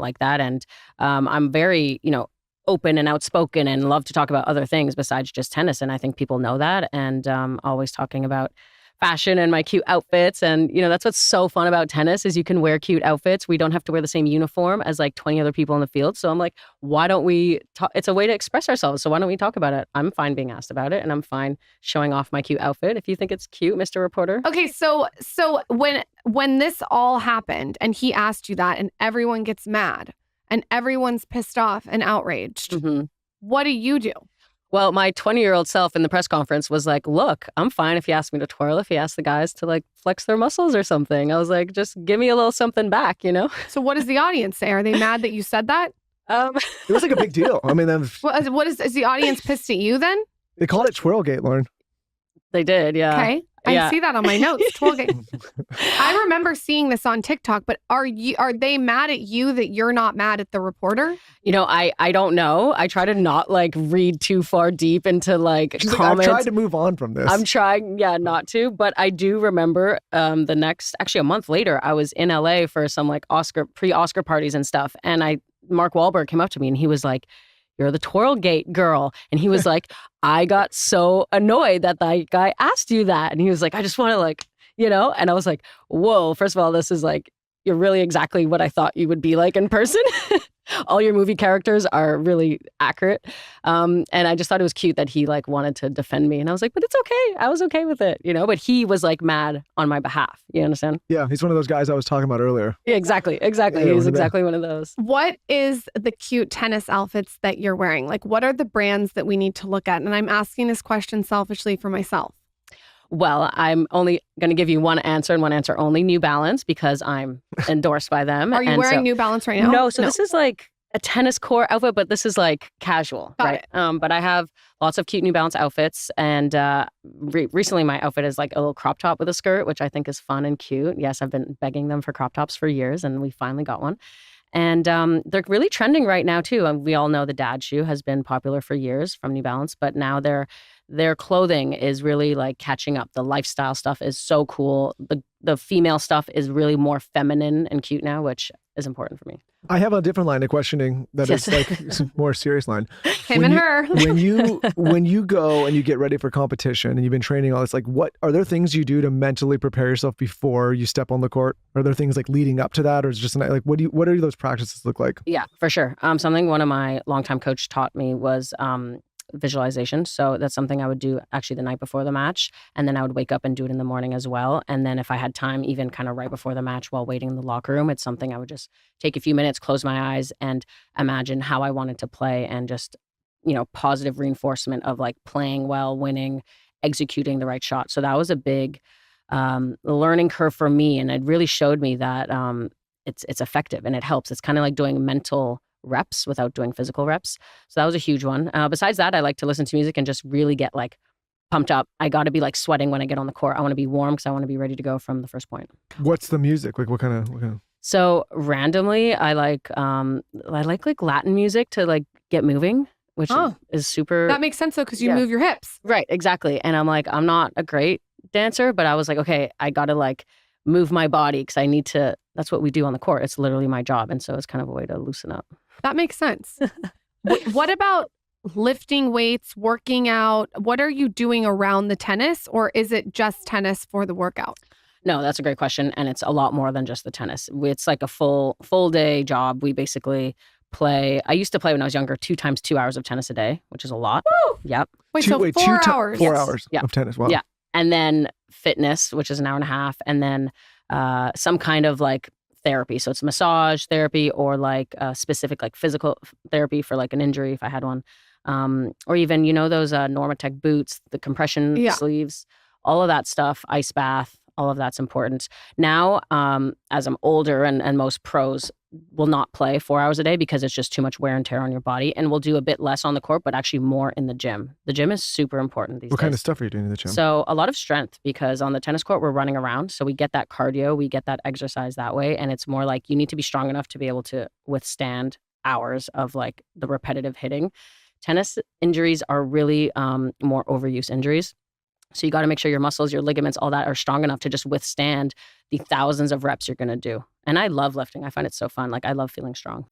like that. And I'm very, open and outspoken and love to talk about other things besides just tennis. And I think people know that. And always talking about fashion and my cute outfits. And, that's what's so fun about tennis is you can wear cute outfits. We don't have to wear the same uniform as like 20 other people in the field. So I'm like, why don't we talk? It's a way to express ourselves. So why don't we talk about it? I'm fine being asked about it and I'm fine showing off my cute outfit. If you think it's cute, Mr. Reporter. Okay. So when this all happened and he asked you that and everyone gets mad and everyone's pissed off and outraged, what do you do? Well, my 20-year-old self in the press conference was like, look, I'm fine if you ask me to twirl, if you ask the guys to like flex their muscles or something. I was like, just give me a little something back, So what does the audience say? Are they mad that you said that? It was like a big deal. I mean, is the audience pissed at you then? They called it Twirlgate, Lauren. They did, yeah. Okay. I see that on my notes. I remember seeing this on TikTok, but are they mad at you that you're not mad at the reporter? I don't know. I try to not like read too far deep into like She's comments. Like, I've tried to move on from this. I'm trying, not to. But I do remember actually a month later, I was in LA for some like pre-Oscar parties and stuff. And Mark Wahlberg came up to me and he was like, you're the Twirlgate girl. And he was like, I got so annoyed that guy asked you that. And he was like, I just want to like, and I was like, whoa, first of all, this is like, you're really exactly what I thought you would be like in person. All your movie characters are really accurate. And I just thought it was cute that he like wanted to defend me. And I was like, but it's okay. I was okay with it, but he was like mad on my behalf. You understand? Yeah. He's one of those guys I was talking about earlier. Yeah, exactly. Yeah, he's exactly one of those. What is the cute tennis outfits that you're wearing? Like, what are the brands that we need to look at? And I'm asking this question selfishly for myself. Well, I'm only going to give you one answer and one answer only, New Balance, because I'm endorsed by them. Are you wearing New Balance right now? No, this is like a tennis core outfit, but this is like casual, right? But I have lots of cute New Balance outfits. And recently my outfit is like a little crop top with a skirt, which I think is fun and cute. Yes, I've been begging them for crop tops for years and we finally got one. And they're really trending right now too. And we all know the dad shoe has been popular for years from New Balance, but now their clothing is really like catching up. The lifestyle stuff is so cool. The female stuff is really more feminine and cute now, which is important for me. I have a different line of questioning that is like it's a more serious line. Him and her. when you go and you get ready for competition and you've been training all this, like what are there things you do to mentally prepare yourself before you step on the court? Are there things like leading up to that, or is it just like what do those practices look like? Yeah, for sure. Something one of my longtime coach taught me was visualization. So that's something I would do actually the night before the match. And then I would wake up and do it in the morning as well. And then if I had time, even kind of right before the match while waiting in the locker room, it's something I would just take a few minutes, close my eyes and imagine how I wanted to play and just, positive reinforcement of like playing well, winning, executing the right shot. So that was a big learning curve for me. And it really showed me that it's effective and it helps. It's kind of like doing mental reps without doing physical reps. So that was a huge one. Besides that, I like to listen to music and just really get like pumped up. I got to be like sweating when I get on the court. I want to be warm because I want to be ready to go from the first point. What's the music? Like what kind of? So randomly, I like Latin music to like get moving, which is super. That makes sense though, because you move your hips. Right, exactly. And I'm like, I'm not a great dancer, but I was like, okay, I got to like move my body because I need to. That's what we do on the court. It's literally my job. And so it's kind of a way to loosen up. That makes sense. What about lifting weights, working out? What are you doing around the tennis, or is it just tennis for the workout? No, that's a great question. And it's a lot more than just the tennis. It's like a full day job. We basically play. I used to play when I was younger, 2 times 2 hours of tennis a day, which is a lot. Woo! Yep. Wait, so 4 hours? 4 hours of tennis. Wow. Yeah. And then fitness, which is an hour and a half. And then some kind of like therapy. So it's massage therapy or like specific like physical therapy for like an injury if I had one. Or even, those Normatec boots, the compression sleeves, all of that stuff, ice bath, all of that's important. Now, as I'm older and most pros will not play 4 hours a day because it's just too much wear and tear on your body, and we'll do a bit less on the court, but actually more in the gym. The gym is super important these days. What kind of stuff are you doing in the gym? So a lot of strength, because on the tennis court, we're running around. So we get that cardio, we get that exercise that way. And it's more like you need to be strong enough to be able to withstand hours of like the repetitive hitting. Tennis injuries are really more overuse injuries. So you got to make sure your muscles, your ligaments, all that are strong enough to just withstand the thousands of reps you're going to do. And I love lifting. I find it so fun. Like, I love feeling strong.